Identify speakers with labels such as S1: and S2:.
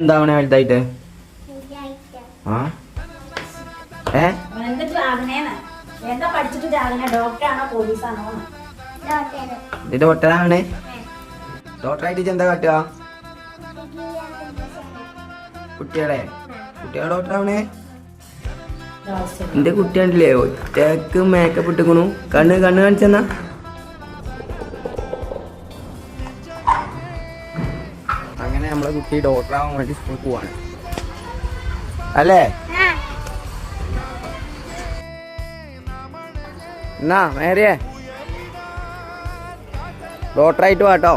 S1: എന്താവണേ വലുതായിട്ട്? ആ ഡോക്ടറാവണേ? ഡോക്ടറായിട്ട് എന്താ കാട്ടുക? കുട്ടികളെ ഡോക്ടറാവണേ? എന്റെ കുട്ടി കണ്ടില്ലേ ഒറ്റക്ക് മേക്കപ്പ് ഇട്ടിക്കണു. കണ്ണ് കാണിച്ചെന്നാ. അങ്ങനെ നമ്മളെ കുട്ടി ഡോക്ടറാവാൻ വേണ്ടി സ്കൂളിൽ പോവാണ് അല്ലേ? എന്നാ മേരിയേ ഡോക്ടറായിട്ട് വാട്ടോ.